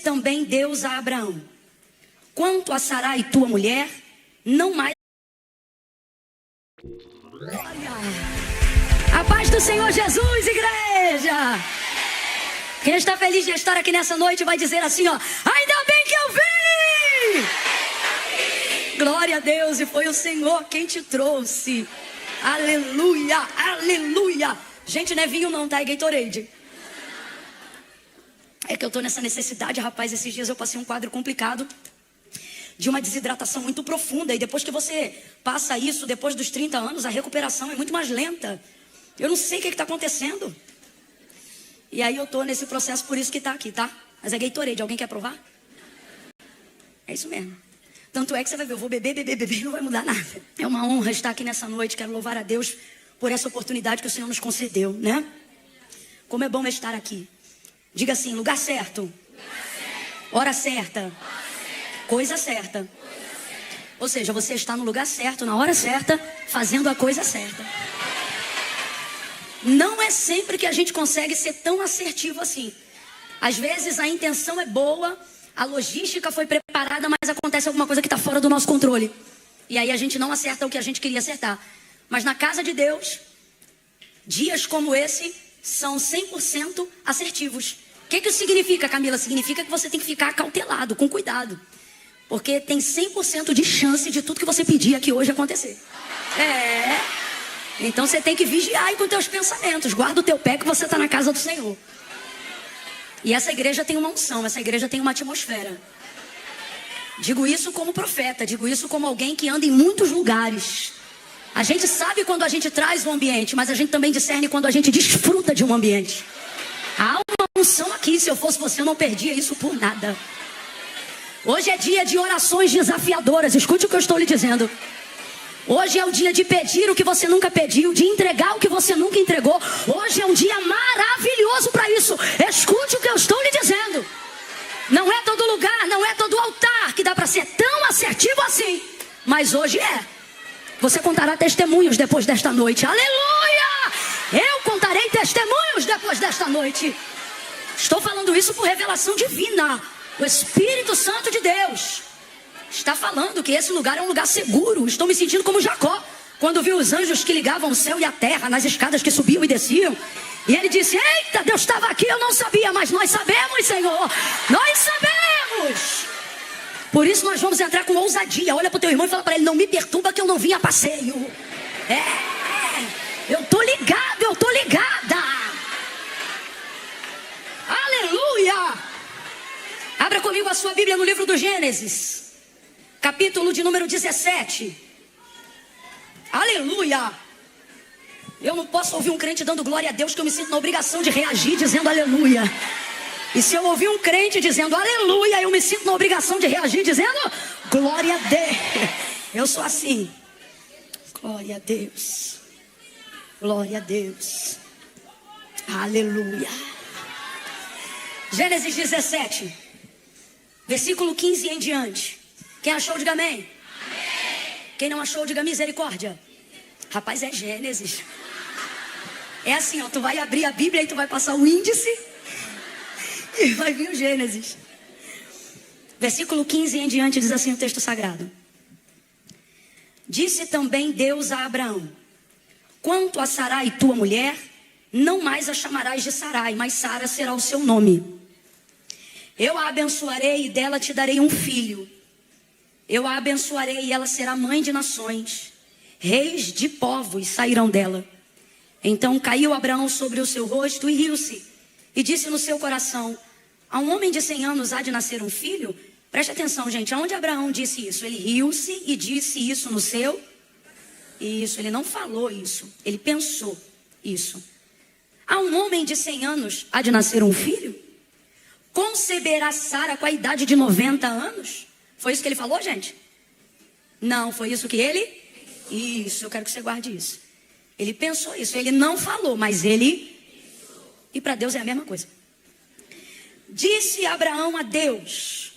também Deus a Abraão: quanto a Sarai, tua mulher, não mais... A paz do Senhor Jesus, igreja! Quem está feliz de estar aqui nessa noite vai dizer assim, ó: ainda bem que eu vim! Glória a Deus, e foi o Senhor quem te trouxe. Aleluia, aleluia. Gente, não é vinho não, tá? É Gatorade. É que eu tô nessa necessidade, rapaz. Esses dias eu passei um quadro complicado de uma desidratação muito profunda. E depois que você passa isso, depois dos 30 anos, a recuperação é muito mais lenta. Eu não sei o que está acontecendo. E aí eu tô nesse processo, por isso que tá aqui, tá? Mas é Gatorade, alguém quer provar? É isso mesmo. Tanto é que você vai ver, eu vou beber e não vai mudar nada. É uma honra estar aqui nessa noite. Quero louvar a Deus por essa oportunidade que o Senhor nos concedeu, né? Como é bom estar aqui. Diga assim: lugar certo, hora certa, coisa certa. Ou seja, você está no lugar certo, na hora certa, fazendo a coisa certa. Não é sempre que a gente consegue ser tão assertivo assim. Às vezes a intenção é boa, a logística foi preparada, mas acontece alguma coisa que está fora do nosso controle. E aí a gente não acerta o que a gente queria acertar. Mas na casa de Deus, dias como esse são 100% assertivos. O que isso significa, Camila? Significa que você tem que ficar acautelado, com cuidado. Porque tem 100% de chance de tudo que você pedir aqui hoje acontecer. Então você tem que vigiar aí com teus pensamentos. Guarda o teu pé que você está na casa do Senhor. E essa igreja tem uma unção, essa igreja tem uma atmosfera. Digo isso como profeta, digo isso como alguém que anda em muitos lugares. A gente sabe quando a gente traz um ambiente, mas a gente também discerne quando a gente desfruta de um ambiente. Há uma unção aqui, se eu fosse você eu não perdia isso por nada. Hoje é dia de orações desafiadoras, escute o que eu estou lhe dizendo. Hoje é o dia de pedir o que você nunca pediu, de entregar o que você nunca entregou. Hoje é um dia maravilhoso para isso. Escute o que eu estou lhe dizendo. Não é todo lugar, não é todo altar que dá para ser tão assertivo assim. Mas hoje é. Você contará testemunhos depois desta noite. Aleluia! Eu contarei testemunhos depois desta noite. Estou falando isso por revelação divina. O Espírito Santo de Deus está falando que esse lugar é um lugar seguro. Estou me sentindo como Jacó, quando viu os anjos que ligavam o céu e a terra, nas escadas que subiam e desciam. E ele disse: eita, Deus estava aqui, eu não sabia, mas nós sabemos, Senhor. Nós sabemos. Por isso nós vamos entrar com ousadia. Olha para o teu irmão e fala para ele: não me perturba que eu não vim a passeio. Eu estou ligado, eu estou ligada. Aleluia. Abra comigo a sua Bíblia no livro do Gênesis, capítulo de número 17. Aleluia. Eu não posso ouvir um crente dando glória a Deus, que eu me sinto na obrigação de reagir dizendo aleluia. E se eu ouvir um crente dizendo aleluia, eu me sinto na obrigação de reagir dizendo glória a Deus. Eu sou assim. Glória a Deus. Glória a Deus. Aleluia. Gênesis 17, versículo 15 em diante. Quem achou, diga amém. Amém. Quem não achou, diga misericórdia. Rapaz, é Gênesis. É assim, ó, tu vai abrir a Bíblia e tu vai passar o índice e vai vir o Gênesis. Versículo 15 em diante diz assim o texto sagrado: disse também Deus a Abraão: quanto a Sarai, tua mulher, não mais a chamarás de Sarai, mas Sara será o seu nome. Eu a abençoarei e dela te darei um filho. Eu a abençoarei e ela será mãe de nações. Reis de povos sairão dela. Então caiu Abraão sobre o seu rosto e riu-se. E disse no seu coração: a um homem de 100 anos há de nascer um filho? Preste atenção, gente. Aonde Abraão disse isso? Ele riu-se e disse isso no seu... Isso, ele não falou isso. Ele pensou isso. A um homem de 100 anos há de nascer um filho? Conceberá Sara com a idade de 90 anos? Foi isso que ele falou, gente? Não, foi isso que ele... Isso, eu quero que você guarde isso. Ele pensou isso, ele não falou, mas ele... E para Deus é a mesma coisa. Disse Abraão a Deus: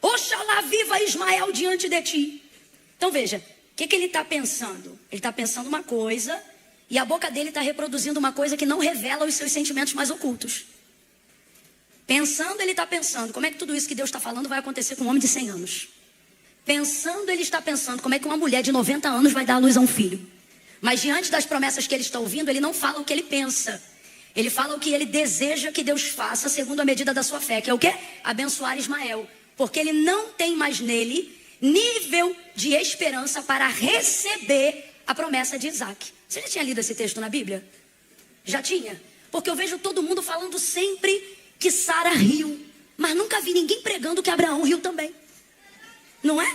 oxalá viva Ismael diante de ti. Então veja, o que ele está pensando? Ele está pensando uma coisa e a boca dele está reproduzindo uma coisa que não revela os seus sentimentos mais ocultos. Pensando, ele está pensando, como é que tudo isso que Deus está falando vai acontecer com um homem de 100 anos? Pensando, ele está pensando, como é que uma mulher de 90 anos vai dar à luz a um filho? Mas diante das promessas que ele está ouvindo, ele não fala o que ele pensa. Ele fala o que ele deseja que Deus faça segundo a medida da sua fé. Que é o quê? Abençoar Ismael. Porque ele não tem mais nele nível de esperança para receber a promessa de Isaac. Você já tinha lido esse texto na Bíblia? Já tinha? Porque eu vejo todo mundo falando sempre que Sara riu. Mas nunca vi ninguém pregando que Abraão riu também. Não é?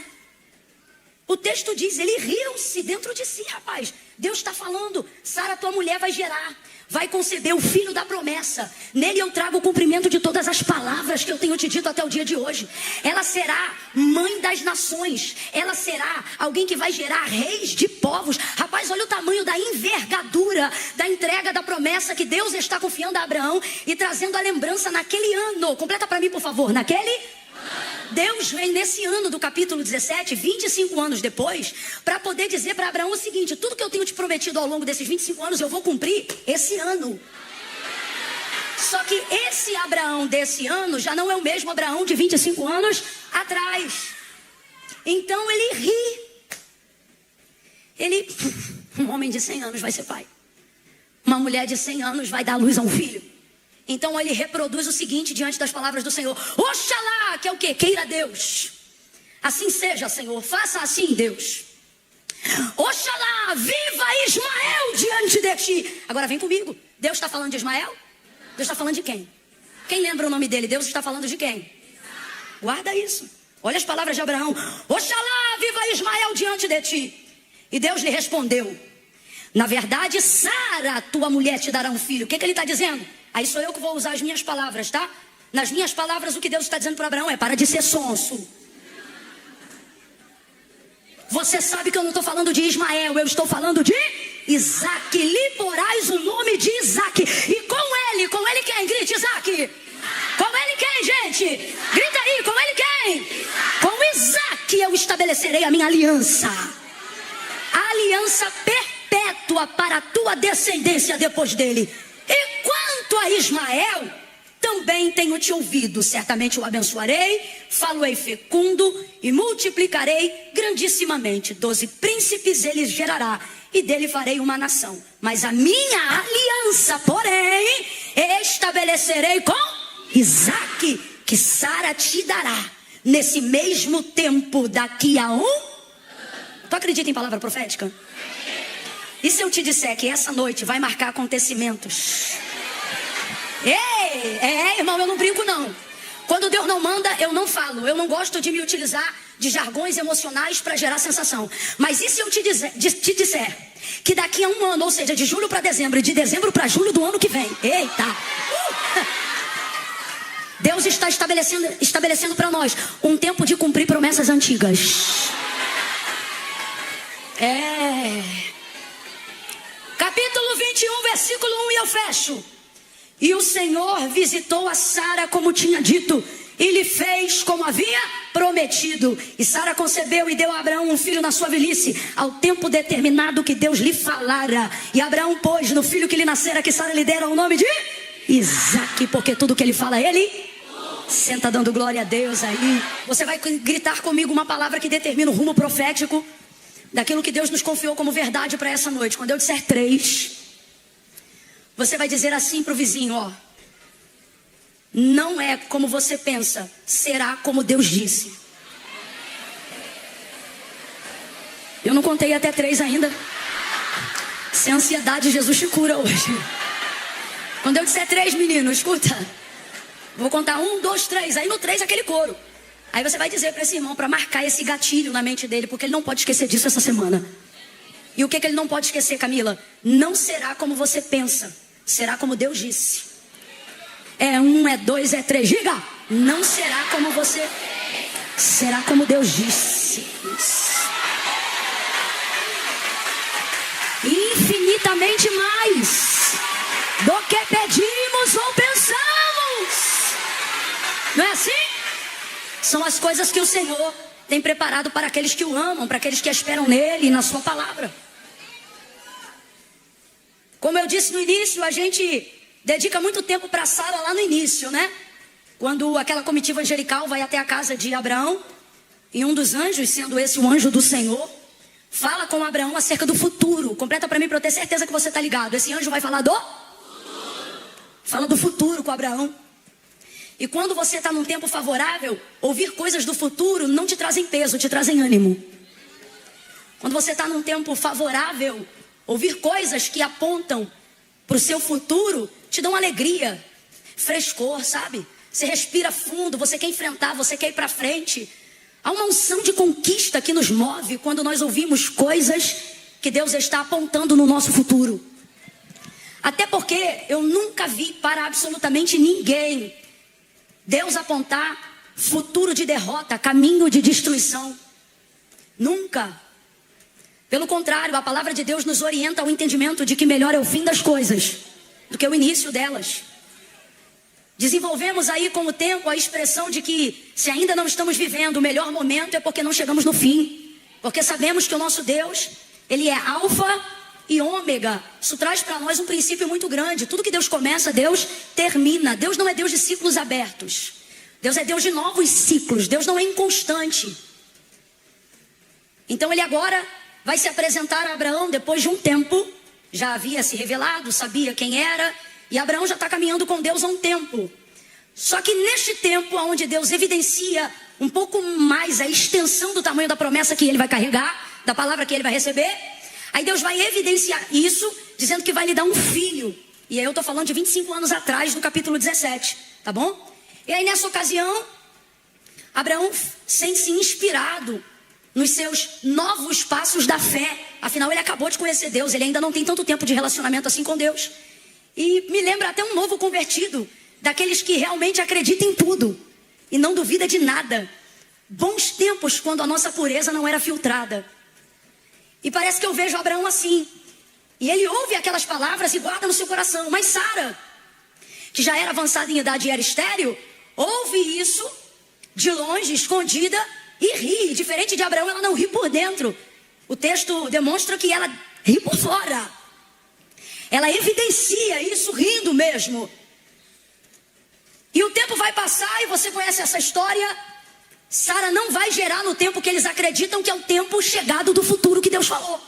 O texto diz, ele riu-se dentro de si, rapaz. Deus está falando, Sara, tua mulher vai gerar, vai conceber o filho da promessa. Nele eu trago o cumprimento de todas as palavras que eu tenho te dito até o dia de hoje. Ela será mãe das nações. Ela será alguém que vai gerar reis de povos. Rapaz, olha o tamanho da envergadura da entrega da promessa que Deus está confiando a Abraão e trazendo a lembrança naquele ano. Completa para mim, por favor. Naquele Deus vem nesse ano do capítulo 17, 25 anos depois, para poder dizer para Abraão o seguinte: tudo que eu tenho te prometido ao longo desses 25 anos, eu vou cumprir esse ano. Só que esse Abraão desse ano já não é o mesmo Abraão de 25 anos atrás. Então ele ri. Um homem de 100 anos vai ser pai. Uma mulher de 100 anos vai dar luz a um filho. Então ele reproduz o seguinte diante das palavras do Senhor: Oxalá, que é o quê? Queira Deus. Assim seja, Senhor, faça assim, Deus. Oxalá, viva Ismael diante de ti. Agora vem comigo. Deus está falando de Ismael? Deus está falando de quem? Quem lembra o nome dele? Deus está falando de quem? Guarda isso. Olha as palavras de Abraão: Oxalá, viva Ismael diante de ti. E Deus lhe respondeu: na verdade, Sara, tua mulher, te dará um filho. O que ele está dizendo? Aí sou eu que vou usar as minhas palavras, tá? Nas minhas palavras, o que Deus está dizendo para Abraão é: para de ser sonso. Você sabe que eu não estou falando de Ismael, eu estou falando de Isaac. Lhe porás o nome de Isaac. E com ele quem? Grite, Isaac. Com ele quem, gente? Grita aí, com ele quem? Com Isaac eu estabelecerei a minha aliança. A aliança perpétua para a tua descendência depois dele. E quanto a Ismael, também tenho te ouvido. Certamente o abençoarei, falo-ei fecundo e multiplicarei grandissimamente. 12 príncipes ele gerará e dele farei uma nação. Mas a minha aliança, porém, estabelecerei com Isaac, que Sara te dará nesse mesmo tempo daqui a Tu acredita em palavra profética? E se eu te disser que essa noite vai marcar acontecimentos? Irmão, eu não brinco não. Quando Deus não manda, eu não falo. Eu não gosto de me utilizar de jargões emocionais para gerar sensação. Mas e se eu te disser que daqui a um ano, ou seja, de julho para dezembro e de dezembro para julho do ano que vem, Deus está estabelecendo para nós um tempo de cumprir promessas antigas. Capítulo 21, versículo 1, e eu fecho. E o Senhor visitou a Sara como tinha dito, e lhe fez como havia prometido. E Sara concebeu e deu a Abraão um filho na sua velhice, ao tempo determinado que Deus lhe falara. E Abraão pôs no filho que lhe nascera, que Sara lhe dera, o nome de Isaque, porque tudo que ele fala, ele senta dando glória a Deus aí. Você vai gritar comigo uma palavra que determina o rumo profético daquilo que Deus nos confiou como verdade para essa noite. Quando eu disser 3, você vai dizer assim para o vizinho: ó, não é como você pensa, será como Deus disse. Eu não contei até 3 ainda. Sem ansiedade, Jesus te cura hoje. Quando eu disser 3, menino, escuta, vou contar 1, 2, 3. Aí no 3 aquele coro. Aí você vai dizer para esse irmão, para marcar esse gatilho na mente dele, porque ele não pode esquecer disso essa semana. E o que ele não pode esquecer, Camila? Não será como você pensa, será como Deus disse. É 1, é 2, é 3. Diga: não será como você, será como Deus disse. Infinitamente mais do que pedimos ou pensamos. Não é assim? São as coisas que o Senhor tem preparado para aqueles que o amam, para aqueles que esperam nele e na sua palavra. Como eu disse no início, a gente dedica muito tempo para Sara lá no início, né? quando aquela comitiva angelical vai até a casa de Abraão, e um dos anjos, sendo esse o anjo do Senhor, fala com Abraão acerca do futuro. Completa para mim, para eu ter certeza que você está ligado. Esse anjo vai falar do futuro. Fala do futuro com Abraão. E quando você está num tempo favorável, ouvir coisas do futuro não te trazem peso, te trazem ânimo. Quando você está num tempo favorável, ouvir coisas que apontam para o seu futuro te dão alegria, frescor, sabe? Você respira fundo, você quer enfrentar, você quer ir para frente. Há uma unção de conquista que nos move quando nós ouvimos coisas que Deus está apontando no nosso futuro. Até porque eu nunca vi para absolutamente ninguém Deus apontar futuro de derrota, caminho de destruição. Nunca. Pelo contrário, a palavra de Deus nos orienta ao entendimento de que melhor é o fim das coisas do que o início delas. Desenvolvemos aí com o tempo a expressão de que se ainda não estamos vivendo o melhor momento é porque não chegamos no fim. Porque sabemos que o nosso Deus, Ele é alfa e ômega. Isso traz para nós um princípio muito grande. Tudo que Deus começa, Deus termina. Deus não é Deus de ciclos abertos. Deus é Deus de novos ciclos. Deus não é inconstante. Então Ele agora vai se apresentar a Abraão depois de um tempo. Já havia se revelado, sabia quem era. E Abraão já está caminhando com Deus há um tempo. Só que neste tempo, onde Deus evidencia um pouco mais a extensão do tamanho da promessa que ele vai carregar, da palavra que ele vai receber, aí Deus vai evidenciar isso, dizendo que vai lhe dar um filho. E aí eu estou falando de 25 anos atrás, do capítulo 17, tá bom? E aí nessa ocasião, Abraão sente-se inspirado nos seus novos passos da fé. Afinal, ele acabou de conhecer Deus, ele ainda não tem tanto tempo de relacionamento assim com Deus. E me lembra até um novo convertido, daqueles que realmente acreditam em tudo e não duvida de nada. Bons tempos quando a nossa pureza não era filtrada. E parece que eu vejo Abraão assim. E ele ouve aquelas palavras e guarda no seu coração. Mas Sara, que já era avançada em idade e era estéril, ouve isso de longe, escondida, e ri. Diferente de Abraão, ela não ri por dentro. O texto demonstra que ela ri por fora. Ela evidencia isso rindo mesmo. E o tempo vai passar e você conhece essa história. Sara não vai gerar no tempo que eles acreditam que é o tempo chegado do futuro que Deus falou.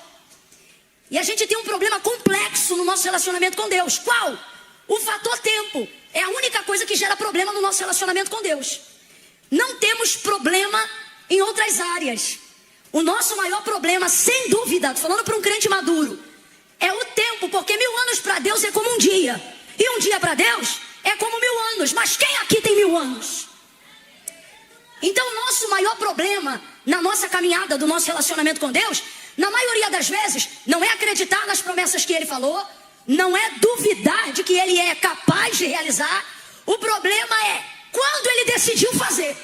E a gente tem um problema complexo no nosso relacionamento com Deus. Qual? O fator tempo. É a única coisa que gera problema no nosso relacionamento com Deus. Não temos problema em outras áreas. O nosso maior problema, sem dúvida, estou falando para um crente maduro, é o tempo, porque 1000 anos para Deus é como um dia. E um dia para Deus é como 1000 anos. Mas quem aqui tem 1000 anos? Então o nosso maior problema na nossa caminhada do nosso relacionamento com Deus, na maioria das vezes, não é acreditar nas promessas que Ele falou, não é duvidar de que Ele é capaz de realizar. O problema é quando Ele decidiu fazer.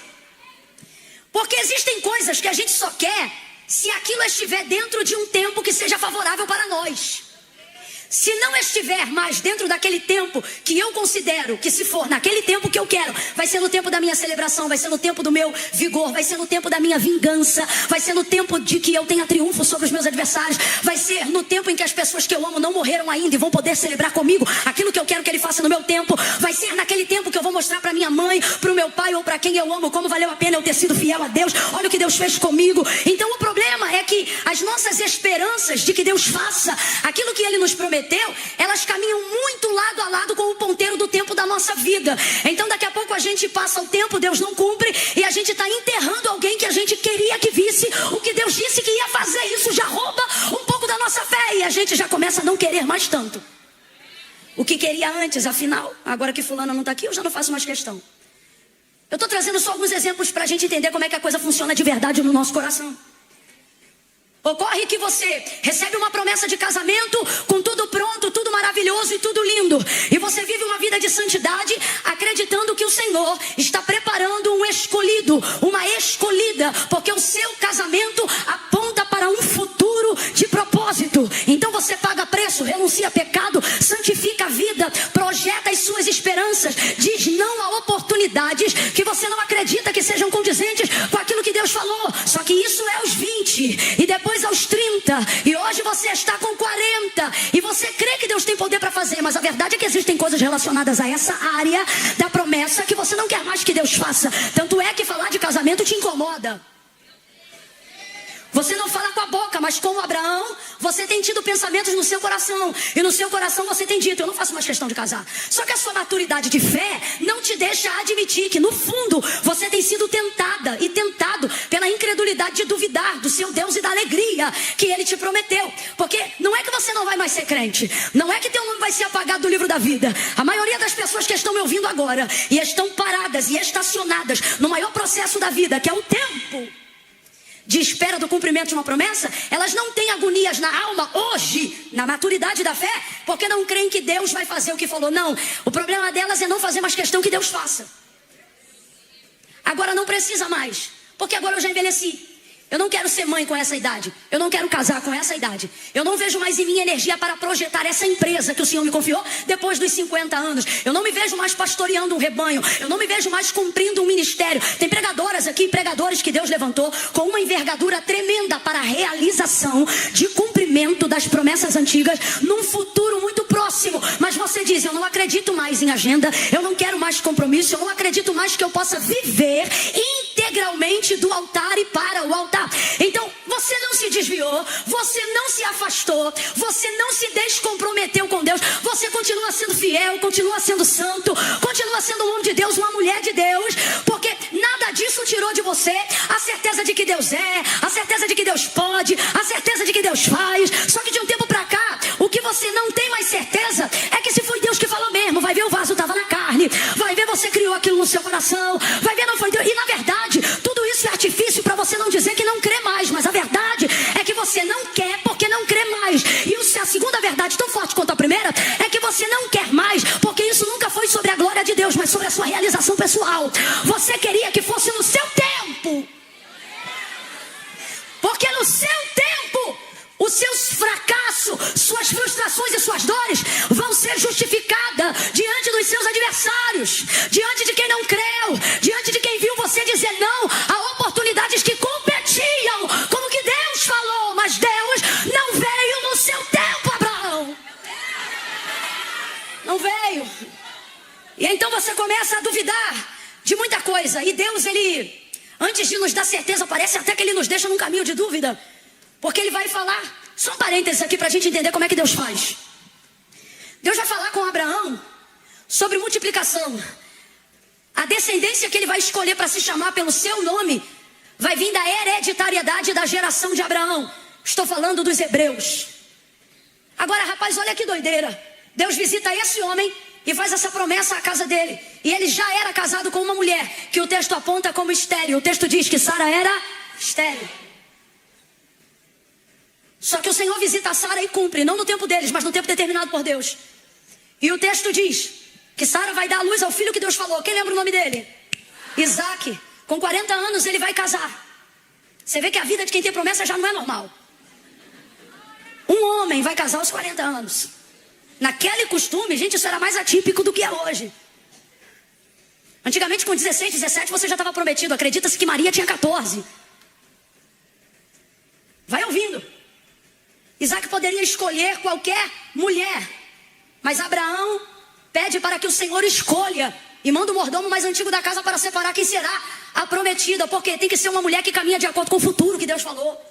Porque existem coisas que a gente só quer se aquilo estiver dentro de um tempo que seja favorável para nós. Se não estiver mais dentro daquele tempo que eu considero que, se for naquele tempo que eu quero, vai ser no tempo da minha celebração, vai ser no tempo do meu vigor, vai ser no tempo da minha vingança, vai ser no tempo de que eu tenha triunfo sobre os meus adversários, vai ser no tempo em que as pessoas que eu amo não morreram ainda e vão poder celebrar comigo aquilo que eu quero que Ele faça no meu tempo, vai ser naquele tempo que eu vou mostrar para minha mãe, para o meu pai ou para quem eu amo como valeu a pena eu ter sido fiel a Deus. Olha o que Deus fez comigo. Então o problema é que as nossas esperanças de que Deus faça aquilo que Ele nos prometeu, elas caminham muito lado a lado com o ponteiro do tempo da nossa vida. Então daqui a pouco a gente passa o tempo, Deus não cumpre, e a gente está enterrando alguém que a gente queria que visse o que Deus disse que ia fazer. Isso já rouba um pouco da nossa fé e a gente já começa a não querer mais tanto o que queria antes. Afinal, agora que fulano não está aqui, eu já não faço mais questão. Eu estou trazendo só alguns exemplos para a gente entender como é que a coisa funciona de verdade no nosso coração. Ocorre que você recebe uma promessa de casamento com tudo pronto, tudo maravilhoso e tudo lindo. E você vive uma vida de santidade acreditando que o Senhor está preparando um escolhido, uma escolhida, porque o seu casamento aponta para um futuro de propósito. Então você paga preço, renuncia a pecado, santifica a vida, projeta as suas esperanças, diz não a oportunidades que você não acredita que sejam condizentes com aquilo que Deus falou. Só que isso é aos 20 e depois aos 30, e hoje você está com 40 e você crê que Deus tem poder para fazer, mas a verdade é que existem coisas relacionadas a essa área da promessa que você não quer mais que Deus faça. Tanto é que falar de casamento te incomoda. Você não fala com a boca, mas como Abraão, você tem tido pensamentos no seu coração. E no seu coração você tem dito, eu não faço mais questão de casar. Só que a sua maturidade de fé não te deixa admitir que no fundo você tem sido tentada e tentado pela incredulidade de duvidar do seu Deus e da alegria que Ele te prometeu. Porque não é que você não vai mais ser crente. Não é que teu nome vai ser apagado do livro da vida. A maioria das pessoas que estão me ouvindo agora e estão paradas e estacionadas no maior processo da vida, que é o tempo de espera do cumprimento de uma promessa, elas não têm agonias na alma hoje, na maturidade da fé, porque não creem que Deus vai fazer o que falou. Não, o problema delas é não fazer mais questão que Deus faça. Agora não precisa mais, porque agora eu já envelheci. Eu não quero ser mãe com essa idade. Eu não quero casar com essa idade. Eu não vejo mais em mim energia para projetar essa empresa que o Senhor me confiou depois dos 50 anos. Eu não me vejo mais pastoreando um rebanho. Eu não me vejo mais cumprindo um ministério. Tem pregadoras aqui, pregadores que Deus levantou com uma envergadura tremenda para a realização de cumprimento das promessas antigas num futuro muito próximo. Mas você diz, eu não acredito mais em agenda. Eu não quero mais compromisso. Eu não acredito mais que eu possa viver integralmente do altar e para o altar. Então, você não se desviou, você não se afastou, você não se descomprometeu com Deus, você continua sendo fiel, continua sendo santo, continua sendo um homem de Deus, uma mulher de Deus, porque nada disso tirou de você a certeza de que Deus é, a certeza de que Deus pode, a certeza de que Deus faz. Só que de um tempo pra cá, o que você não tem mais certeza é que se foi Deus que falou mesmo. Vai ver, o vaso estava na carne, vai ver, você criou aquilo no seu coração, vai ver, não foi Deus. E na verdade, tudo isso é artifício para você não dizer que não crê mais, mas a verdade é que você não quer porque não crê mais. E a segunda verdade, tão forte quanto a primeira, é que você não quer mais porque isso nunca foi sobre a glória de Deus, mas sobre a sua realização pessoal. Você queria que fosse no seu tempo, porque no seu tempo os seus fracassos, suas frustrações e suas dores vão ser justificadas diante dos seus adversários, diante de quem não creu, diante de quem viu você dizer não a oportunidades que competiam com o que Deus falou. Mas Deus não veio no seu tempo, Abraão. Não veio. E então você começa a duvidar de muita coisa. E Deus, Ele, antes de nos dar certeza, parece até que Ele nos deixa num caminho de dúvida. Porque Ele vai falar, só um parênteses aqui para a gente entender como é que Deus faz. Deus vai falar com Abraão sobre multiplicação. A descendência que Ele vai escolher para se chamar pelo seu nome vai vir da hereditariedade da geração de Abraão. Estou falando dos hebreus. Agora, rapaz, olha que doideira. Deus visita esse homem e faz essa promessa à casa dele. E ele já era casado com uma mulher que o texto aponta como estéril. O texto diz que Sara era estéril. Só que o Senhor visita a Sara e cumpre, não no tempo deles, mas no tempo determinado por Deus. E o texto diz que Sara vai dar à luz ao filho que Deus falou. Quem lembra o nome dele? Isaac. Com 40 anos ele vai casar. Você vê que a vida de quem tem promessa já não é normal. Um homem vai casar aos 40 anos. Naquele costume, gente, isso era mais atípico do que é hoje. Antigamente com 16, 17 você já estava prometido. Acredita-se que Maria tinha 14. Vai ouvindo. Isaac poderia escolher qualquer mulher, mas Abraão pede para que o Senhor escolha e manda o mordomo mais antigo da casa para separar quem será a prometida, porque tem que ser uma mulher que caminha de acordo com o futuro que Deus falou.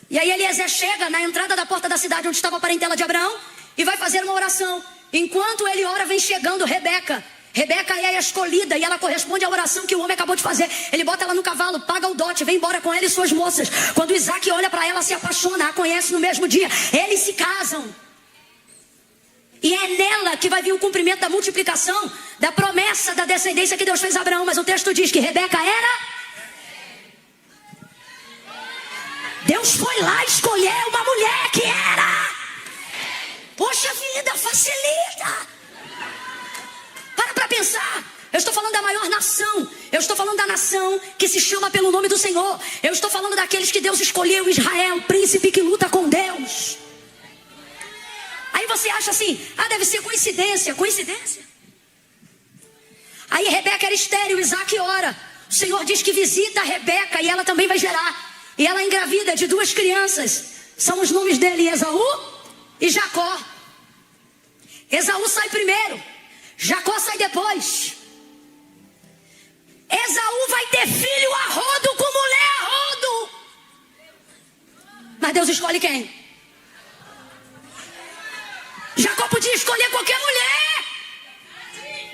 E aí Eliezer chega na entrada da porta da cidade onde estava a parentela de Abraão e vai fazer uma oração. Enquanto ele ora, vem chegando Rebeca. Rebeca é a escolhida e ela corresponde à oração que o homem acabou de fazer. Ele bota ela no cavalo, paga o dote, vem embora com ela e suas moças. Quando Isaac olha para ela, se apaixona, a conhece no mesmo dia. Eles se casam. E é nela que vai vir o cumprimento da multiplicação, da promessa da descendência que Deus fez a Abraão. Mas o texto diz que Rebeca era... Deus foi lá escolher uma mulher que era... Poxa vida, facilita. Para pensar. Eu estou falando da maior nação. Eu estou falando da nação que se chama pelo nome do Senhor. Eu estou falando daqueles que Deus escolheu, Israel, príncipe que luta com Deus. Aí você acha assim, deve ser coincidência. Coincidência? Aí Rebeca era estéril, Isaac ora. O Senhor diz que visita a Rebeca e ela também vai gerar. E ela engravida de 2 crianças. São os nomes dele, Esaú e Jacó. Esaú sai primeiro, Jacó sai depois. Esaú vai ter filho a rodo com mulher a rodo. Mas Deus escolhe quem? Jacó podia escolher qualquer mulher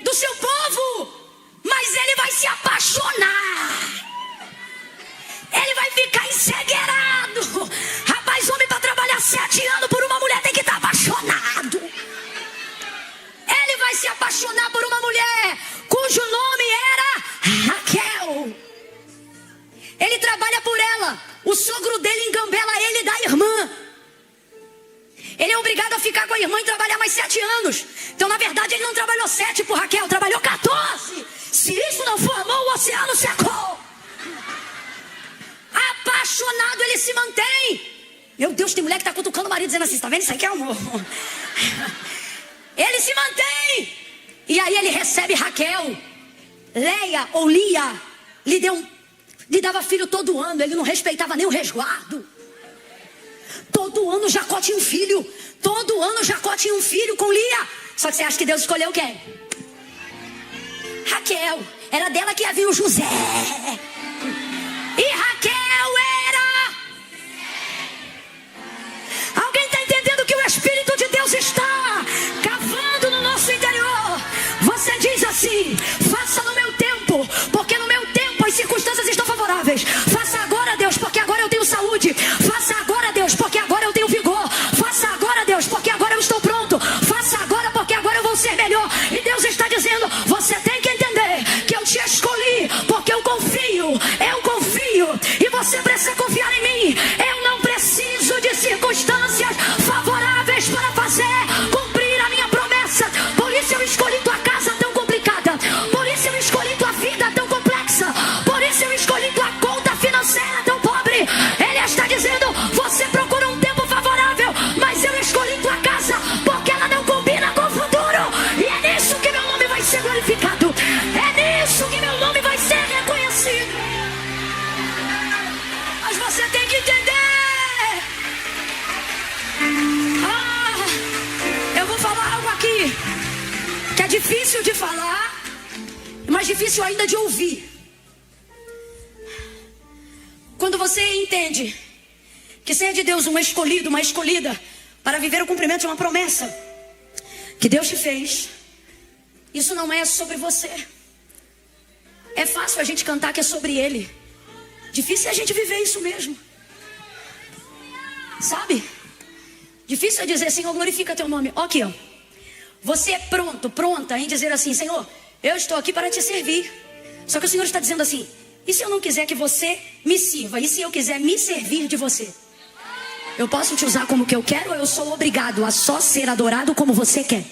do seu povo, mas ele vai se apaixonar. Ele vai ficar encegueirado. Rapaz, homem para trabalhar 7 anos por uma mulher tem que estar apaixonado. Ele vai se apaixonar por uma mulher cujo nome era Raquel. Ele trabalha por ela. O sogro dele engambela ele da irmã. Ele é obrigado a ficar com a irmã e trabalhar mais 7 anos. Então, na verdade, ele não trabalhou 7 por Raquel, trabalhou 14. Se isso não for amor, o oceano secou. Apaixonado, ele se mantém. Meu Deus, tem mulher que está cutucando o marido dizendo assim, está vendo? Isso aqui é amor. Ele se mantém. E aí ele recebe Raquel. Leia ou Lia lhe dava filho todo ano. Ele não respeitava nem o resguardo. Todo ano Jacó tinha um filho. Todo ano Jacó tinha um filho com Lia. Só que você acha que Deus escolheu quem? Raquel. Era dela que havia o José. E Raquel era... Alguém está entendendo que o Espírito de Deus está cavando no nosso interior? Você diz assim: faça no meu tempo, porque no meu tempo as circunstâncias estão favoráveis. Faça agora, Deus, porque agora eu tenho saúde. Faça agora, Deus, porque agora eu tenho vigor. Faça agora, Deus, porque agora eu estou pronto. Faça agora, porque agora eu vou ser melhor. E Deus está dizendo: você tem que entender que eu te escolhi, porque eu confio. E você precisa confiar em mim. Eu não preciso de circunstâncias favoráveis para cumprir a minha promessa. Por isso eu escolhi tua casa tão complicada. Por isso eu escolhi tua vida tão complexa. Por isso eu escolhi tua conta financeira tão pobre. Ele está dizendo: você procura um tempo favorável, mas eu escolhi tua casa porque ela não combina com o futuro. E é nisso que meu nome vai ser glorificado. É nisso que meu nome vai ser reconhecido. Mas você tem que entender. Eu vou falar algo aqui que é difícil de falar, mas difícil ainda de ouvir. Quando você entende que ser de Deus um escolhido, uma escolhida para viver o cumprimento de uma promessa que Deus te fez, isso não é sobre você. É fácil a gente cantar que é sobre Ele. Difícil é a gente viver isso mesmo. Sabe? Difícil é dizer: Senhor, glorifica teu nome. Ó, aqui, ó. Você é pronta em dizer assim: Senhor, eu estou aqui para te servir. Só que o Senhor está dizendo assim: e se eu não quiser que você me sirva? E se eu quiser me servir de você? Eu posso te usar como que eu quero, ou eu sou obrigado a só ser adorado como você quer?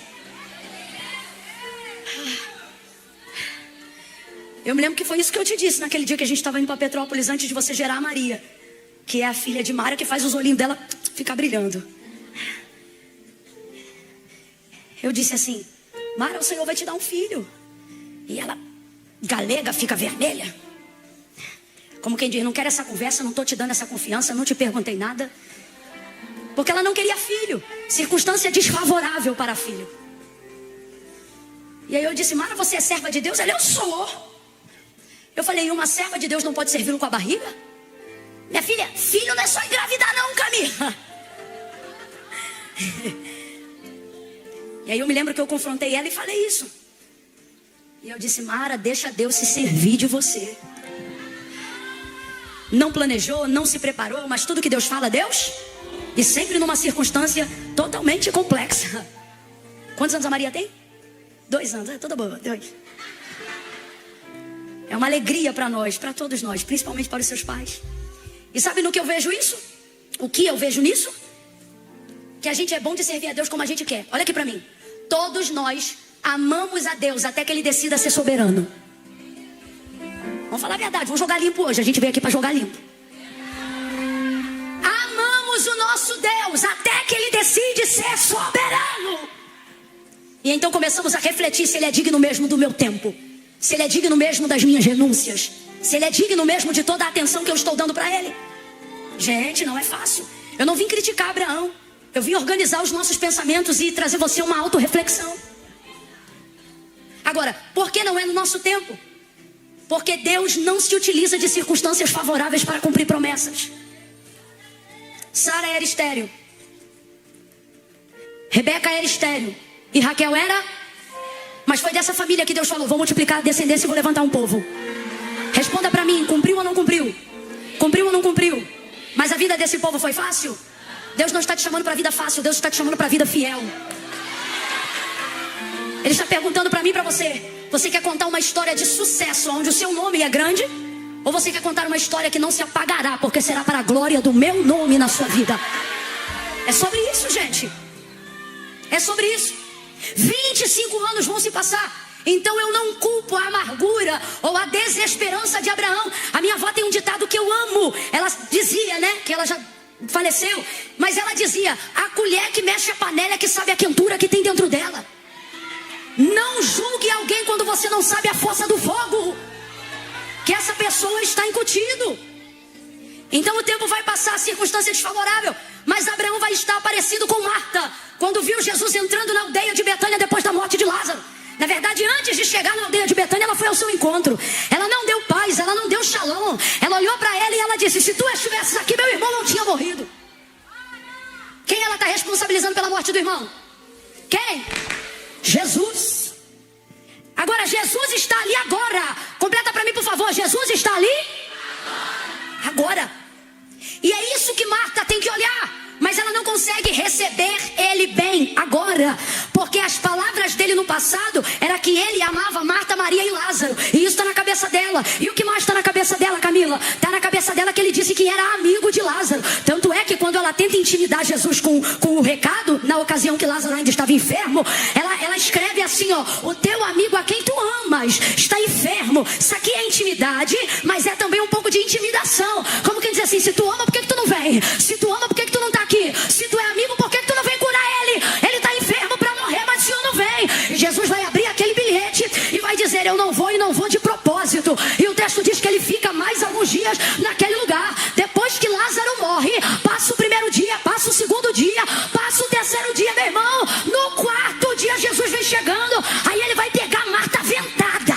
Eu me lembro que foi isso que eu te disse naquele dia que a gente estava indo para Petrópolis, antes de você gerar a Maria, que é a filha de Mara, que faz os olhinhos dela ficar brilhando. Eu disse assim: Mara, o Senhor vai te dar um filho. E ela galega, fica vermelha. Como quem diz: não quero essa conversa, não estou te dando essa confiança, não te perguntei nada. Porque ela não queria filho. Circunstância desfavorável para filho. E aí eu disse: Mara, você é serva de Deus? Ela: eu sou. Eu falei: uma serva de Deus não pode servi-lo com a barriga? Minha filha, filho não é só engravidar não, Camila. E aí eu me lembro que eu confrontei ela e falei isso. E eu disse: Mara, deixa Deus se servir de você. Não planejou, não se preparou, mas tudo que Deus fala, Deus. E sempre numa circunstância totalmente complexa. Quantos anos a Maria tem? 2 anos, é toda boa, 2. É uma alegria para nós, para todos nós, principalmente para os seus pais. E sabe no que eu vejo isso? O que eu vejo nisso? Que a gente é bom de servir a Deus como a gente quer. Olha aqui para mim. Todos nós amamos a Deus até que Ele decida ser soberano. Vamos falar a verdade, vamos jogar limpo hoje. A gente veio aqui para jogar limpo. Amamos o nosso Deus até que Ele decide ser soberano. E então começamos a refletir se Ele é digno mesmo do meu tempo, se Ele é digno mesmo das minhas renúncias, se Ele é digno mesmo de toda a atenção que eu estou dando para Ele. Gente, não é fácil. Eu não vim criticar Abraão. Eu vim organizar os nossos pensamentos e trazer você uma autorreflexão. Agora, por que não é no nosso tempo? Porque Deus não se utiliza de circunstâncias favoráveis para cumprir promessas. Sara era estéril. Rebeca era estéril. E Raquel era? Mas foi dessa família que Deus falou: vou multiplicar a descendência e vou levantar um povo. Responda para mim, cumpriu ou não cumpriu? Cumpriu ou não cumpriu? Mas a vida desse povo foi fácil? Deus não está te chamando para a vida fácil, Deus está te chamando para a vida fiel. Ele está perguntando para mim e para você: você quer contar uma história de sucesso onde o seu nome é grande? Ou você quer contar uma história que não se apagará, porque será para a glória do meu nome na sua vida? É sobre isso, gente. É sobre isso. 25 anos vão se passar. Então eu não culpo a amargura ou a desesperança de Abraão. A minha avó tem um ditado que eu amo. Ela dizia, né, que ela já faleceu, mas ela dizia: a colher que mexe a panela é que sabe a quentura que tem dentro dela. Não julgue alguém quando você não sabe a força do fogo que essa pessoa está incutido. Então o tempo vai passar, a circunstância desfavorável, mas Abraão vai estar parecido com Marta quando viu Jesus entrando na aldeia de Betânia depois da morte de Lázaro. Na verdade, antes de chegar na aldeia de Betânia, ela foi ao seu encontro. Ela não deu paz, ela não deu shalom. Ela olhou para ela e ela disse: se tu estivesses aqui, meu irmão não tinha morrido. Quem ela está responsabilizando pela morte do irmão? Quem? Jesus. Agora, Jesus está ali agora. Completa para mim, por favor. Jesus está ali agora. E é isso que Marta tem que olhar. Mas ela não consegue receber ele bem agora, porque as palavras dele no passado era que ele amava Marta, Maria e Lázaro. E isso está na cabeça dela. E o que mais está na cabeça dela, Camila? Está na cabeça dela que ele disse que era amigo de Lázaro. Tanto é que quando ela tenta intimidar Jesus com o recado, na ocasião que Lázaro ainda estava enfermo, ela escreve assim, ó: o teu amigo a quem tu amas está enfermo. Isso aqui é intimidade, mas é também um pouco de intimidação. Como quem diz assim: se tu ama, por que tu não vem? Se tu ama, por que tu não está aqui? Se tu é amigo, por que tu não vem curar ele? Ele está enfermo para morrer, mas o senhor não vem. E Jesus vai abrir aquele bilhete e vai dizer: eu não vou e não vou de propósito. E o texto diz que ele fica mais alguns dias naquele lugar. Depois que Lázaro morre, passa o primeiro dia, passa o segundo dia, passa o terceiro dia, meu irmão. No quarto dia Jesus vem chegando. Aí ele vai pegar Marta ventada.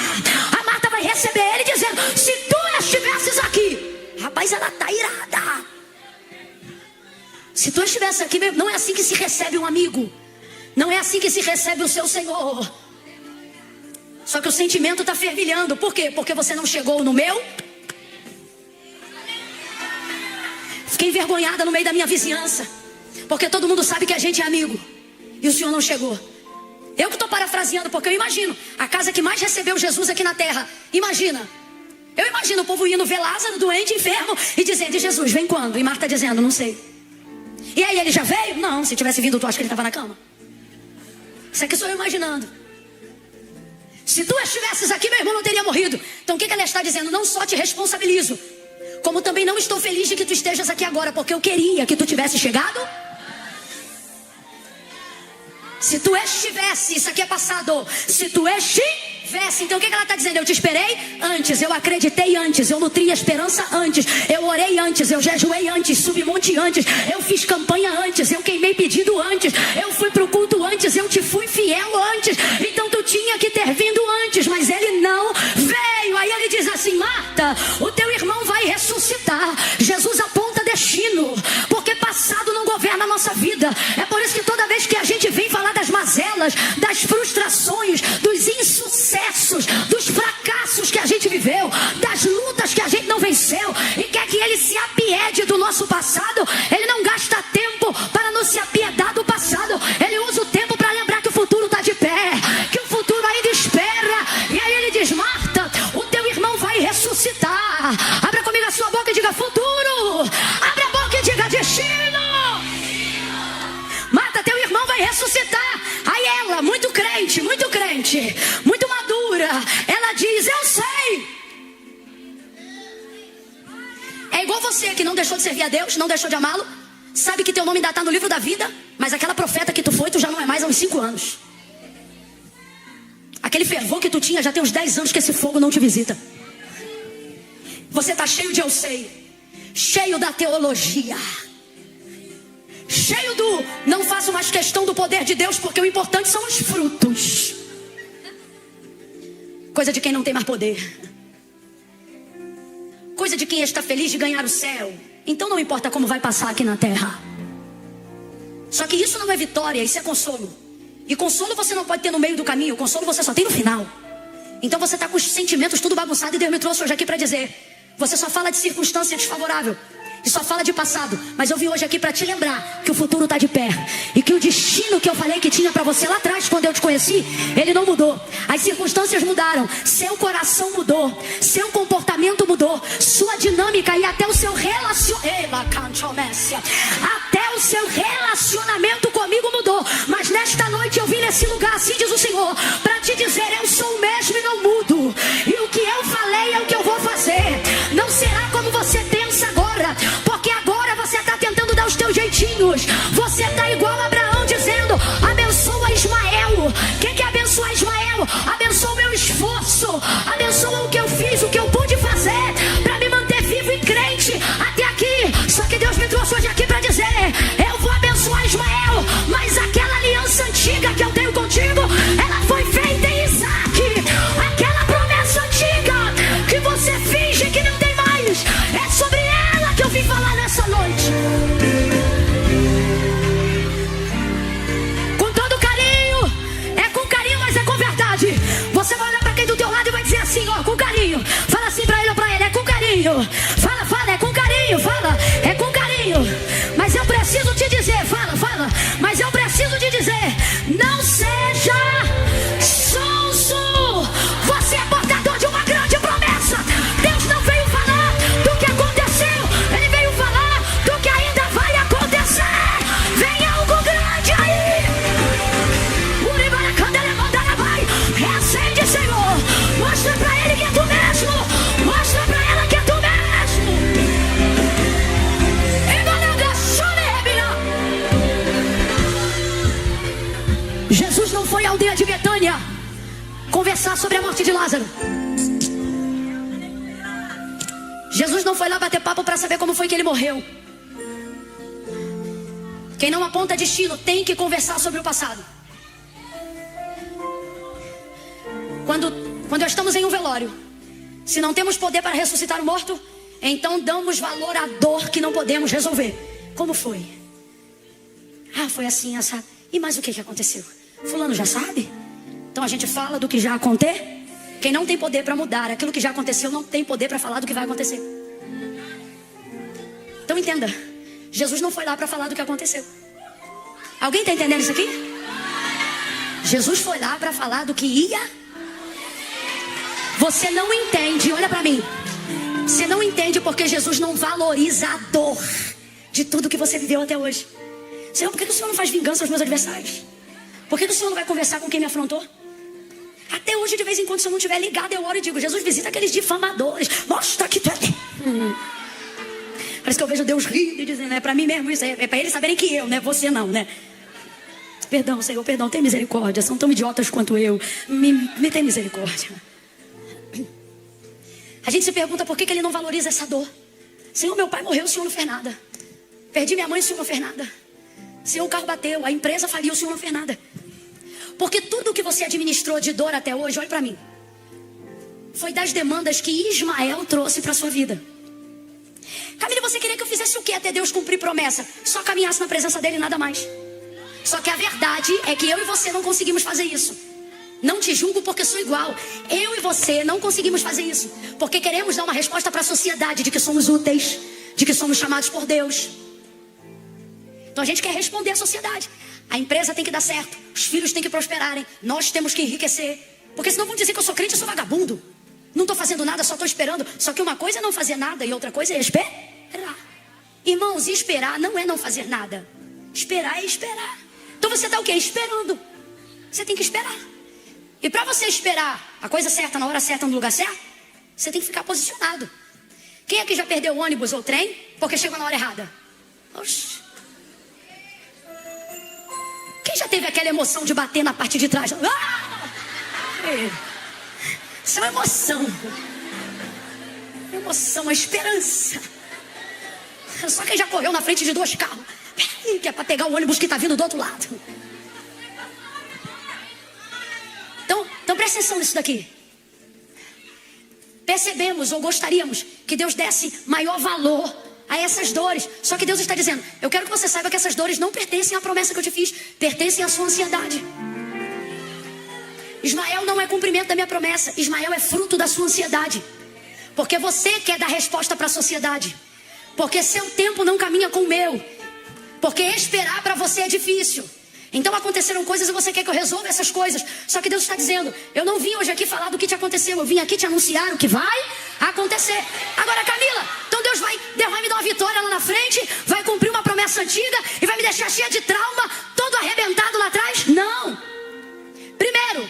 A Marta vai receber ele dizendo: se tu estivesses aqui. Rapaz, ela está irada. Se tu estivesse aqui, não é assim que se recebe um amigo. Não é assim que se recebe o seu Senhor. Só que o sentimento está fervilhando. Por quê? Porque você não chegou no meu. Fiquei envergonhada no meio da minha vizinhança, porque todo mundo sabe que a gente é amigo. E o Senhor não chegou. Eu que estou parafraseando, porque eu imagino a casa que mais recebeu Jesus aqui na terra. Imagina. Eu imagino o povo indo ver Lázaro, doente, enfermo, e dizendo: Jesus, vem quando? E Marta dizendo: não sei. E aí, ele já veio? Não, se tivesse vindo, tu acha que ele estava na cama? Isso aqui sou eu imaginando. Se tu estivesses aqui, meu irmão não teria morrido. Então o que ela está dizendo? Não só te responsabilizo, como também não estou feliz de que tu estejas aqui agora, porque eu queria que tu tivesse chegado. Se tu estivesse, isso aqui é passado. Se tu estivesse, então o que ela está dizendo? Eu te esperei antes, eu acreditei antes, eu nutri a esperança antes, eu orei antes, eu jejuei antes, subi monte antes, eu fiz campanha antes, eu queimei pedido antes, eu fui para o culto antes, eu te fui fiel antes. Então tu tinha que ter vindo antes, mas ele não veio. Aí ele diz assim: Marta, o teu irmão vai ressuscitar. Jesus aponta destino, porque passado não governa a nossa vida. É por isso que toda vez que a gente vem falar das mazelas, das frustrações, dos insucessos, dos fracassos que a gente viveu, das lutas que a gente não venceu, e quer que ele se apiede do nosso passado, ele não gasta tempo para nos se apiedar do passado. Ele usa o tempo para lembrar que o futuro está de pé, que o futuro ainda espera. E aí ele diz: Marta, o teu irmão vai ressuscitar. Abra comigo a sua boca e diga: futuro. Abra a boca e diga: destino. Marta, teu irmão vai ressuscitar. Aí ela, muito crente, muito madura, ela diz: eu sei. É igual você que não deixou de servir a Deus, não deixou de amá-lo, sabe que teu nome ainda está no livro da vida, mas aquela profeta que tu foi, tu já não é mais há uns 5 anos. Aquele fervor que tu tinha já tem uns 10 anos que esse fogo não te visita. Você está cheio de eu sei, cheio da teologia, cheio do não faço mais questão do poder de Deus, porque o importante são os frutos. Coisa de quem não tem mais poder. Coisa de quem está feliz de ganhar o céu. Então não importa como vai passar aqui na terra. Só que isso não é vitória, isso é consolo. E consolo você não pode ter no meio do caminho. Consolo você só tem no final. Então você está com os sentimentos tudo bagunçado. E Deus me trouxe hoje aqui para dizer: você só fala de circunstância desfavorável e só fala de passado. Mas eu vim hoje aqui para te lembrar que o futuro está de pé. E que o destino que eu falei que tinha para você lá atrás, quando eu te conheci, ele não mudou. As circunstâncias mudaram. Seu coração mudou. Seu comportamento mudou. Sua dinâmica e até o seu até o seu relacionamento comigo mudou. Mas nesta noite eu vim nesse lugar, assim diz o Senhor, para te dizer: eu sou o mesmo e não mudo. E o que eu falei é o que eu vou fazer. Não será como você pensa agora, porque agora você está tentando dar os teus jeitinhos. Você está igual a Abraão dizendo: abençoa Ismael. Quem quer abençoar Ismael? Abençoa o meu esforço. Abençoa o que eu fiz, o que eu pude fazer para me manter vivo e crente até aqui. Só que Deus me trouxe hoje aqui para dizer: eu vou abençoar Ismael, mas aquela aliança antiga que eu tenho contigo, ela foi feita em Isaac. Aquela promessa antiga que você finge que não tem mais, é sobre ela que eu vim falar nessa noite. Com todo carinho, é com carinho, mas é com verdade. Você vai olhar para quem do teu lado e vai dizer assim, ó, com carinho. Fala assim para ele ou para ele: é com carinho. Fala, é com carinho. Fala, é com carinho. Mas eu preciso te dizer, fala, mas eu preciso te dizer: não seja sonso. Você é portador de uma grande promessa. Deus não veio falar do que aconteceu, Ele veio falar do que ainda vai acontecer. Vem algo grande aí. Recende, Senhor. Mostra pra Ele que é tu mesmo. Mostra pra ela que é tu mesmo. Jesus não foi à aldeia de Betânia conversar sobre a morte de Lázaro. Jesus não foi lá bater papo para saber como foi que ele morreu. Quem não aponta destino tem que conversar sobre o passado. Quando estamos em um velório, se não temos poder para ressuscitar o morto, então damos valor à dor que não podemos resolver. Como foi? Ah, foi assim, essa. E mais o que aconteceu? Fulano já sabe? Então a gente fala do que já aconteceu. Quem não tem poder para mudar aquilo que já aconteceu, não tem poder para falar do que vai acontecer. Então entenda, Jesus não foi lá para falar do que aconteceu. Alguém está entendendo isso aqui? Jesus foi lá para falar do que ia. Você não entende, olha para mim. Você não entende porque Jesus não valoriza a dor de tudo que você viveu até hoje. Senhor, por que o Senhor não faz vingança aos meus adversários? Por que o Senhor não vai conversar com quem me afrontou? Até hoje, de vez em quando, se eu não estiver ligado, eu oro e digo: Jesus, visita aqueles difamadores. Mostra que tu é. Parece que eu vejo Deus rindo e dizendo: é para mim mesmo isso. É para eles saberem que eu, né? Você não, né? Perdão, Senhor, perdão. Tem misericórdia. São tão idiotas quanto eu. Me tem misericórdia. A gente se pergunta por que ele não valoriza essa dor. Senhor, meu pai morreu, o Senhor não fez nada. Perdi minha mãe, o Senhor não fez nada. Senhor, o carro bateu, a empresa faliu, o Senhor não fez nada. Porque tudo que você administrou de dor até hoje, olha para mim, foi das demandas que Ismael trouxe para sua vida. Camila, você queria que eu fizesse o quê até Deus cumprir promessa? Só caminhasse na presença dele e nada mais. Só que a verdade é que eu e você não conseguimos fazer isso. Não te julgo porque sou igual. Eu e você não conseguimos fazer isso porque queremos dar uma resposta para a sociedade de que somos úteis, de que somos chamados por Deus. Então a gente quer responder à sociedade. A empresa tem que dar certo, os filhos têm que prosperarem, nós temos que enriquecer. Porque senão vão dizer que eu sou crente e sou vagabundo. Não estou fazendo nada, só estou esperando. Só que uma coisa é não fazer nada e outra coisa é esperar. Irmãos, esperar não é não fazer nada. Esperar é esperar. Então você está o quê? Esperando. Você tem que esperar. E para você esperar a coisa certa, na hora certa, no lugar certo, você tem que ficar posicionado. Quem aqui já perdeu o ônibus ou o trem porque chegou na hora errada? Oxi. Quem já teve aquela emoção de bater na parte de trás? Isso é uma emoção. Emoção, uma esperança. Só quem já correu na frente de 2 carros. Que é para pegar o ônibus que está vindo do outro lado. Então presta atenção nisso daqui. Percebemos ou gostaríamos que Deus desse maior valor a essas dores. Só que Deus está dizendo: eu quero que você saiba que essas dores não pertencem à promessa que eu te fiz, pertencem à sua ansiedade. Ismael não é cumprimento da minha promessa, Ismael é fruto da sua ansiedade. Porque você quer dar resposta para a sociedade. Porque seu tempo não caminha com o meu. Porque esperar para você é difícil. Então aconteceram coisas e você quer que eu resolva essas coisas. Só que Deus está dizendo: eu não vim hoje aqui falar do que te aconteceu, eu vim aqui te anunciar o que vai acontecer. Agora, Camila, então Deus vai me dar uma vitória lá na frente, vai cumprir uma promessa antiga e vai me deixar cheia de trauma, todo arrebentado lá atrás? Não. Primeiro,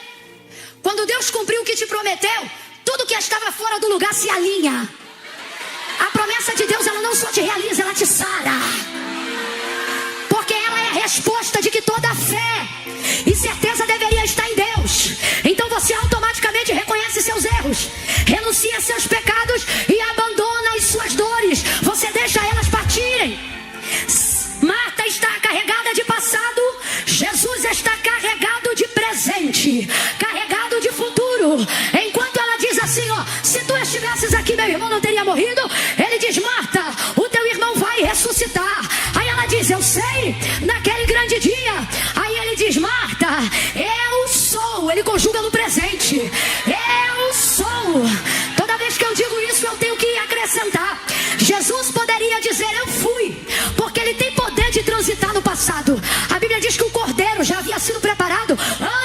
quando Deus cumpriu o que te prometeu, tudo que estava fora do lugar se alinha. A promessa de Deus, ela não só te realiza, ela te sara. Porque ela é a resposta de que toda fé e certeza deveria estar em Deus. Então você automaticamente reconhece seus erros, renuncia a seus pecados e abandona as suas dores. Você deixa elas partirem. Marta está carregada de passado, Jesus está carregado de presente, carregado de futuro. Enquanto ela diz assim, ó: se tu estivesses aqui, meu irmão não teria morrido. Ele diz: Marta, o teu irmão vai ressuscitar. Aí ela diz: eu sei, naquele grande dia. Aí ele diz: Marta, eu sou. Ele conjuga no presente. Eu sou. Toda vez que eu digo isso, eu tenho que acrescentar. Jesus poderia dizer: eu fui, porque ele tem poder de transitar no passado. A Bíblia diz que o cordeiro já havia sido preparado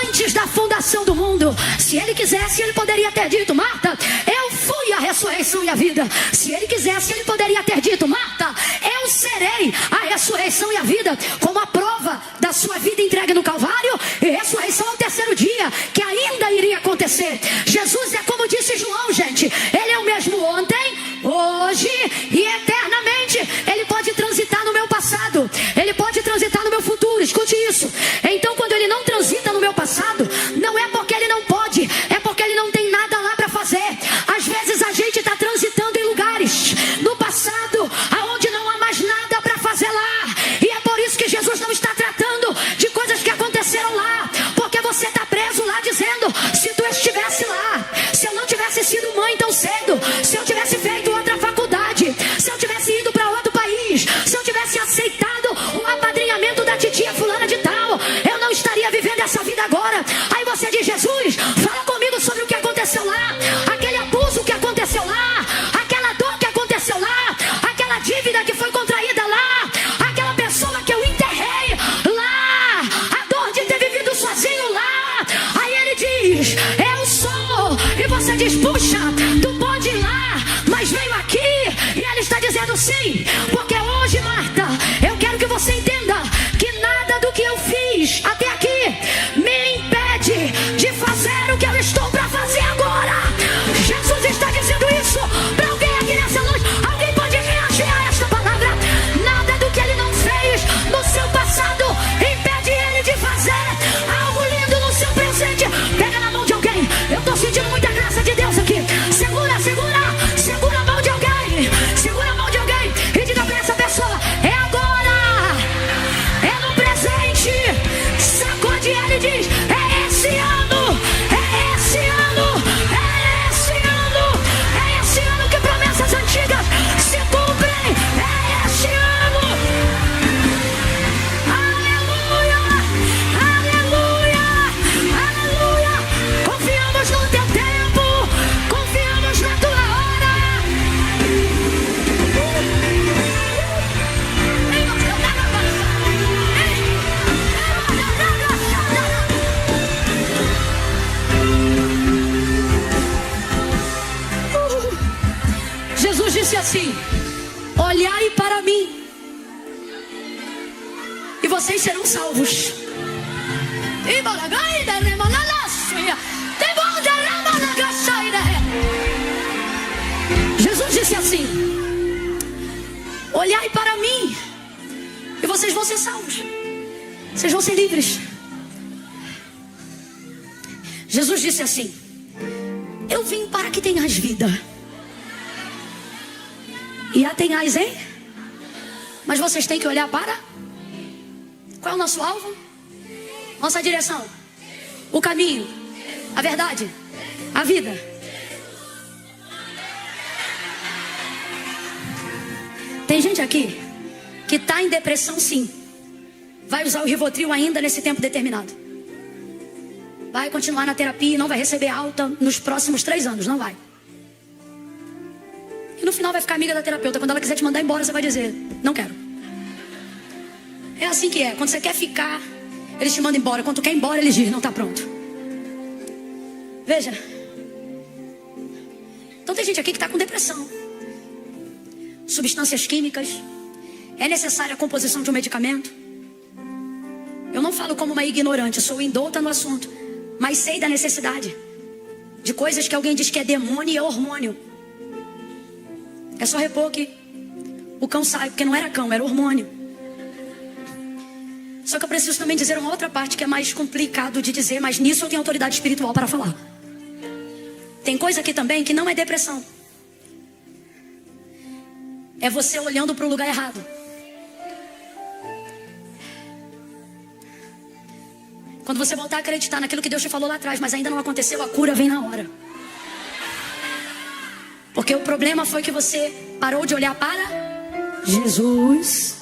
antes da fundação do mundo. Se ele quisesse, ele poderia ter dito: Marta, eu fui a ressurreição e a vida. Se ele quisesse, ele poderia ter dito: Marta, eu serei a ressurreição e a vida, como a prova da sua vida entregue no Calvário e ressurreição ao terceiro dia, que ainda iria acontecer. Jesus é como disse João, gente. Ele é o mesmo ontem, hoje e eternamente. Ele pode transitar no meu passado, ele pode transitar no meu futuro. Escute isso. Então, quando ele não transita no meu passado, não é porque ele não pode, é porque ele não tem nada lá para fazer. Às vezes a gente está transitando em lugares no passado aonde não há mais nada para fazer lá. E é por isso que Jesus não está tratando de coisas que aconteceram lá, porque você está preso lá dizendo: se tu estivesse lá, se eu não tivesse sido mãe tão cedo, se eu tivesse feito outra faculdade, se eu tivesse ido para outro país, se eu tivesse aceitado o apadrinhamento da titia fulana de tal, eu não estaria vivendo essa vida agora. Aí você diz: Jesus, fala comigo sobre o que aconteceu lá, aquele abuso que aconteceu lá, aquela dor que aconteceu lá, aquela dívida que foi contraída lá, aquela pessoa que eu enterrei lá, a dor de ter vivido sozinho lá. Aí ele diz: eu sou. E você diz: puxa, tu pode ir lá, mas veio aqui. E ele está dizendo: sim, porque hoje, Marta, eu quero que você entenda que nada do que eu fiz até aqui me impede de fazer o que eu estou para fazer agora. Jesus está dizendo isso para alguém aqui nessa noite. Alguém pode reagir a esta palavra? Nada do que ele não fez no seu passado impede ele de fazer algo lindo no seu presente. Pega na mão de alguém. Eu estou sentindo muita graça de Deus aqui. Segura, segura, segura a mão de alguém. Segura a mão de alguém e diga para essa pessoa: é agora, é no presente. Sacode ele e diz: é esse ano, é esse ano, é esse ano, é esse ano que promessas antigas se cumprem. É esse ano. Aleluia, aleluia, aleluia. Confiamos no teu tempo, confiamos na tua hora. Jesus disse assim: olhai para mim e vocês serão salvos. Jesus disse assim: olhai para mim e vocês vão ser salvos. Vocês vão ser livres. Jesus disse assim: eu vim para que tenhas vida e a tenhais, hein? Mas vocês têm que olhar para Qual é o nosso alvo? Nossa direção. O caminho. A verdade. A vida. Tem gente aqui que está em depressão, sim. Vai usar o Rivotril ainda nesse tempo determinado. Vai continuar na terapia e não vai receber alta nos próximos 3 anos. Não vai. E no final vai ficar amiga da terapeuta. Quando ela quiser te mandar embora, você vai dizer: não quero. É assim que é. Quando você quer ficar, eles te mandam embora. Quando tu quer ir embora, eles dizem: não está pronto. Veja. Então tem gente aqui que está com depressão. Substâncias químicas. É necessária a composição de um medicamento. Eu não falo como uma ignorante, sou indouta no assunto, mas sei da necessidade de coisas que alguém diz que é demônio e é hormônio. É só repor que o cão sai, porque não era cão, era hormônio. Só que eu preciso também dizer uma outra parte que é mais complicado de dizer, mas nisso eu tenho autoridade espiritual para falar. Tem coisa aqui também que não é depressão. É você olhando para o lugar errado. Quando você voltar a acreditar naquilo que Deus te falou lá atrás, mas ainda não aconteceu, a cura vem na hora. Porque o problema foi que você parou de olhar para Jesus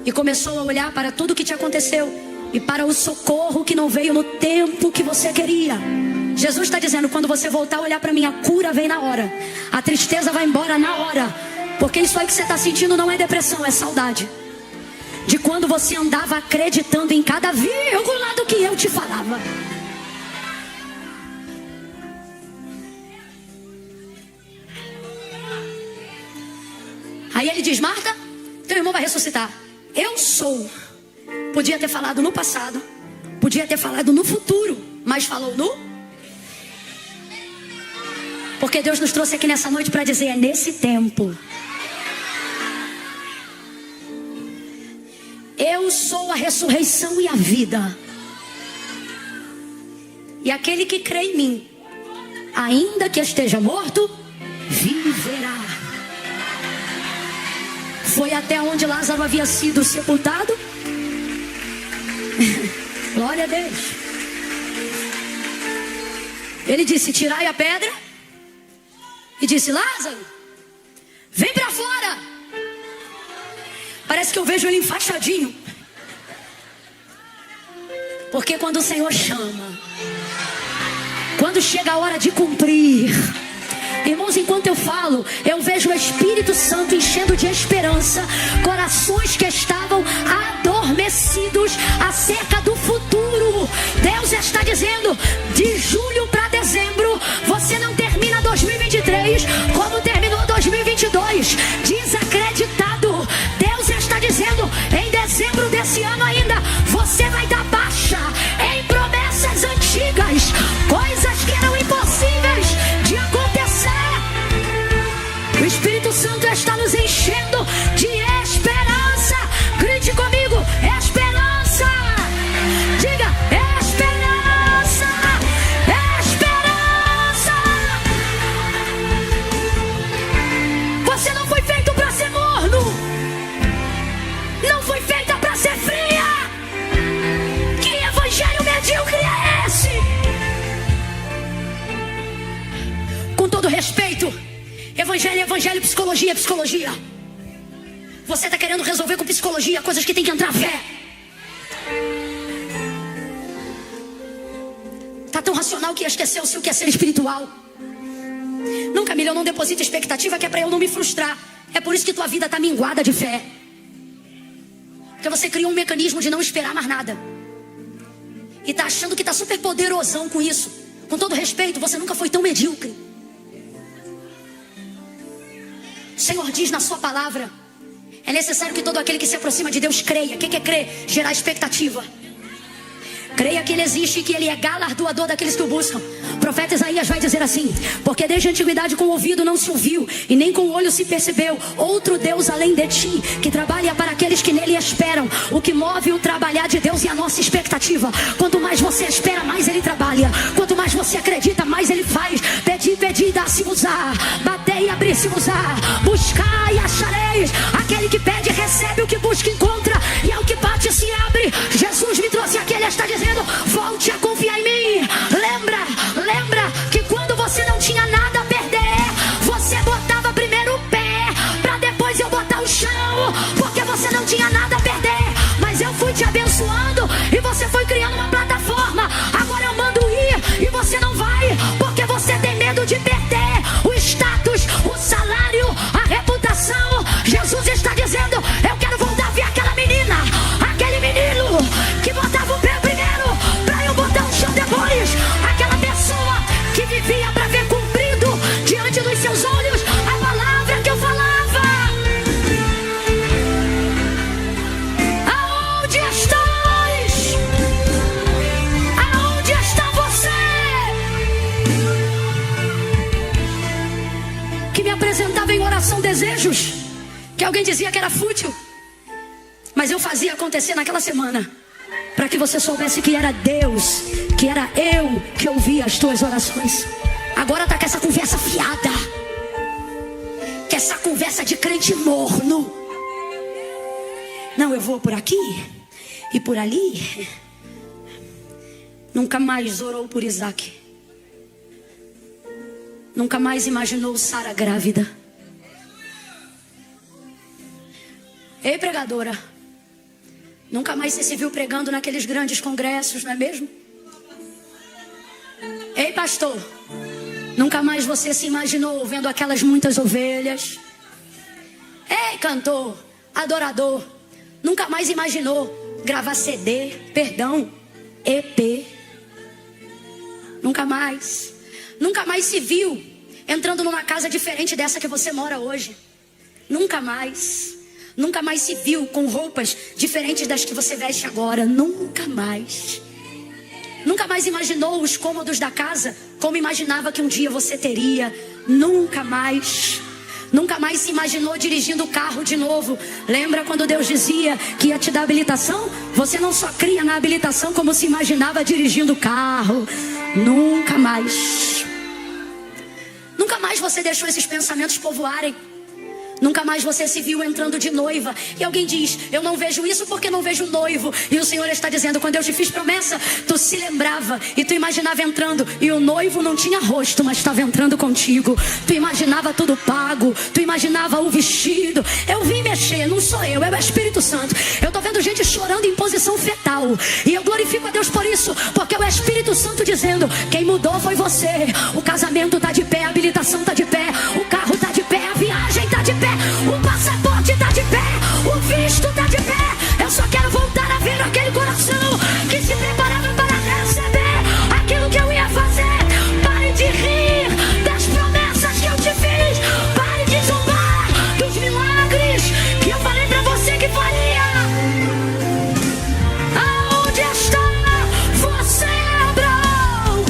e começou a olhar para tudo que te aconteceu e para o socorro que não veio no tempo que você queria. Jesus está dizendo: quando você voltar a olhar para mim, a cura vem na hora. A tristeza vai embora na hora. Porque isso aí que você está sentindo não é depressão, é saudade de quando você andava acreditando em cada vírgula do que eu te falava. Aí ele diz: Marta, teu irmão vai ressuscitar. Eu sou. Podia ter falado no passado, podia ter falado no futuro, mas falou no... Porque Deus nos trouxe aqui nessa noite para dizer: é nesse tempo. Eu sou a ressurreição e a vida. E aquele que crê em mim, ainda que esteja morto, viverá. Foi até onde Lázaro havia sido sepultado. Glória a Deus. Ele disse: tirai a pedra. E disse: Lázaro, vem para fora. Parece que eu vejo ele enfaixadinho. Porque quando o Senhor chama, quando chega a hora de cumprir, irmãos, enquanto eu falo, eu vejo o Espírito Santo enchendo de esperança corações que estavam adormecidos acerca do futuro. Deus está dizendo: de julho para dezembro, você não termina 2023 como terminou 2022 desacreditado. Deus está dizendo: em dezembro desse ano ainda, você vai dar baixa em promessas antigas, coisas que eram impossíveis de acontecer. O Espírito Santo está nos enchendo de esperança. Grite comigo: esperança. Diga: esperança, esperança. Você não foi feito para ser morno, não foi feita para ser fria. Que evangelho medíocre é esse? Com todo respeito, evangelho é evangelho, psicologia é psicologia. Você está querendo resolver com psicologia coisas que tem que entrar fé. Está tão racional que esqueceu-se o que é ser espiritual. Não, Camila, eu não deposito expectativa, que é para eu não me frustrar. É por isso que tua vida está minguada de fé. Porque você criou um mecanismo de não esperar mais nada. E está achando que está super poderosão com isso. Com todo respeito, você nunca foi tão medíocre. O Senhor diz na sua palavra: é necessário que todo aquele que se aproxima de Deus creia. O que é crer? Gerar expectativa. Creia que Ele existe e que Ele é galardoador daqueles que o buscam. O profeta Isaías vai dizer assim: porque desde a antiguidade com o ouvido não se ouviu, e nem com o olho se percebeu outro Deus além de ti, que trabalha para aqueles que nele esperam. O que move o trabalhar de Deus é a nossa expectativa. Quanto mais você espera, mais Ele trabalha. Quanto mais você acredita, mais Ele faz. Pedi, pedi, dá-se-vos-á. Batei, abri-se-vos-á. Buscai, achareis. Aquele que pede, recebe. O que busca, encontra. E ao que bate, se abre. Jesus está dizendo: volte a confiar em mim. Lembra que quando você não tinha nada a perder, você botava primeiro o pé, para depois eu botar o chão, porque você não tinha nada a perder. Mas eu fui te abençoando e você foi criando uma plataforma. Agora eu mando ir e você não vai, porque você tem medo de perder o status, o salário, a reputação. Jesus está dizendo: eu quero voltar a ver aquela menina, aquele menino que botava o pé primeiro para eu botar o chão depois. Aquela pessoa que vivia para ver cumprido diante dos seus olhos a palavra que eu falava. Aonde estás? Aonde está você? Que me apresentava em oração desejos que alguém dizia que era fútil, mas eu fazia acontecer naquela semana, para que você soubesse que era Deus, que era eu que ouvia as tuas orações. Agora tá com essa conversa fiada, que essa conversa de crente morno. Não, eu vou por aqui e por ali. Nunca mais orou por Isaac. Nunca mais imaginou Sara grávida. Ei, pregadora, nunca mais você se viu pregando naqueles grandes congressos, não é mesmo? Ei, pastor, nunca mais você se imaginou vendo aquelas muitas ovelhas. Ei, cantor, adorador, nunca mais imaginou gravar CD, EP. Nunca mais se viu entrando numa casa diferente dessa que você mora hoje. Nunca mais se viu com roupas diferentes das que você veste agora. Nunca mais imaginou os cômodos da casa como imaginava que um dia você teria. Nunca mais se imaginou dirigindo o carro de novo. Lembra quando Deus dizia que ia te dar habilitação? Você não só cria na habilitação, como se imaginava dirigindo o carro. Nunca mais você deixou esses pensamentos povoarem. Nunca mais você se viu entrando de noiva. E alguém diz: eu não vejo isso porque não vejo noivo. E o Senhor está dizendo: quando eu te fiz promessa, tu se lembrava e tu imaginava entrando, e o noivo não tinha rosto, mas estava entrando contigo. Tu imaginava tudo pago, tu imaginava o vestido. Eu vim mexer, não sou eu, é o Espírito Santo. Eu estou vendo gente chorando em posição fetal, e eu glorifico a Deus por isso, porque é o Espírito Santo dizendo: quem mudou foi você. O casamento está de pé, a habilitação está de pé, o carro está de pé, a viagem está de pé, o passaporte está de pé, o visto está de pé. Eu só quero voltar a ver aquele coração que se preparava para receber aquilo que eu ia fazer. Pare de rir das promessas que eu te fiz. Pare de zombar dos milagres que eu falei para você que faria. Aonde está você, Abraão?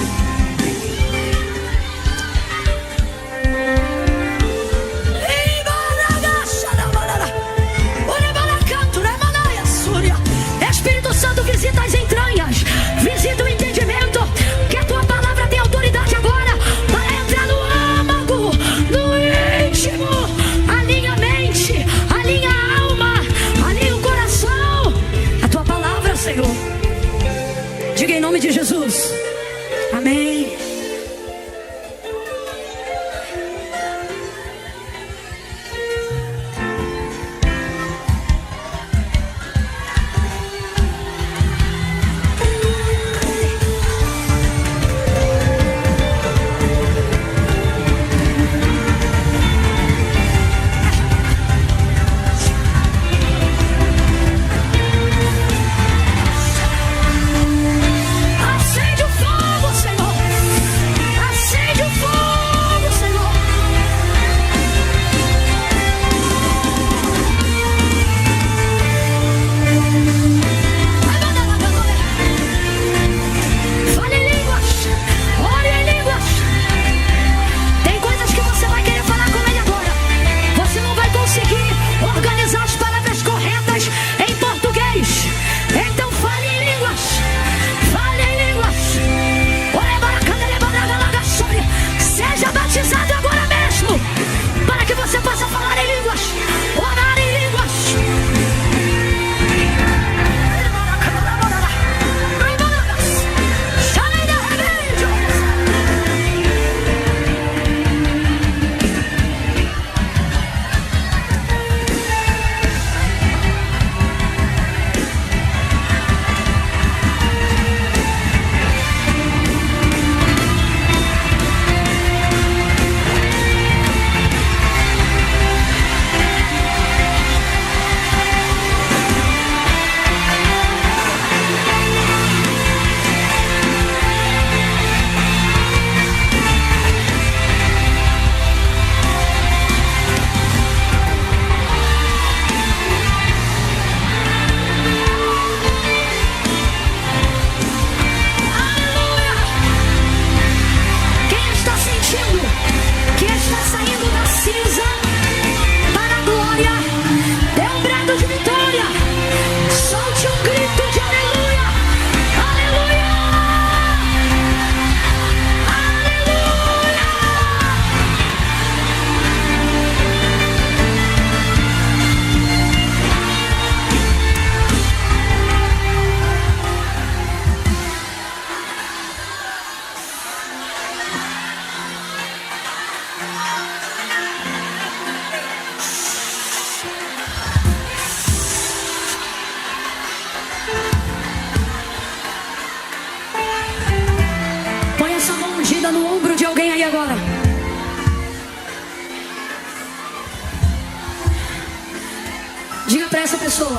Diga para essa pessoa: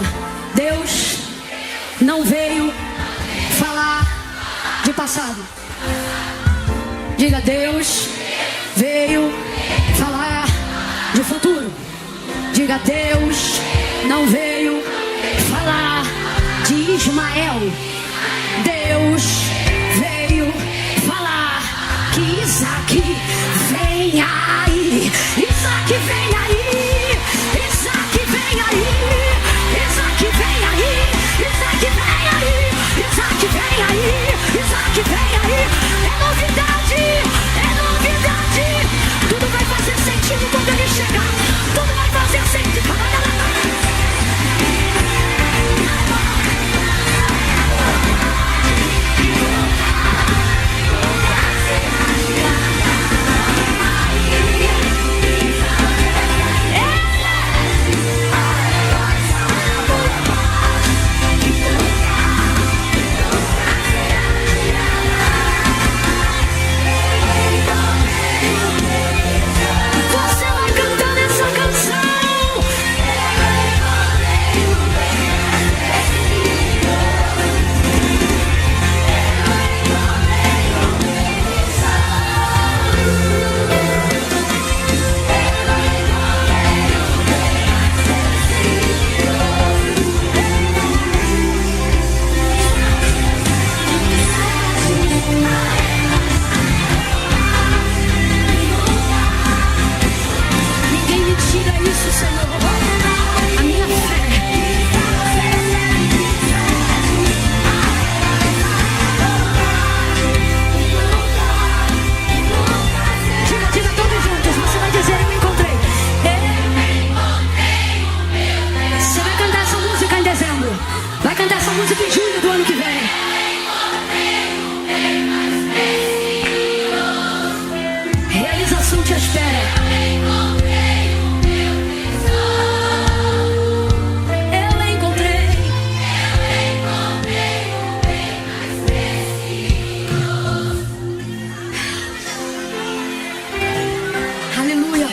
Deus não veio falar de passado. Diga: Deus veio falar de futuro. Diga: Deus não veio falar de Ismael. Deus veio falar que Isaac vem aí. Isaac vem aí. Isaac vem aí. Isaac vem aí. Isaac vem aí. Isaac vem aí. Isaac vem aí. É novidade. É novidade. Tudo vai fazer sentido quando ele chegar. Tudo vai fazer sentido. Você vai cantando essa canção. Ninguém me tira isso, Senhor. A minha fé. Diga todos juntos. Você vai dizer: eu encontrei. Você vai cantar essa música em dezembro. Vai cantar essa música em julho do ano que vem. Realização te espera. Eu encontrei. Aleluia.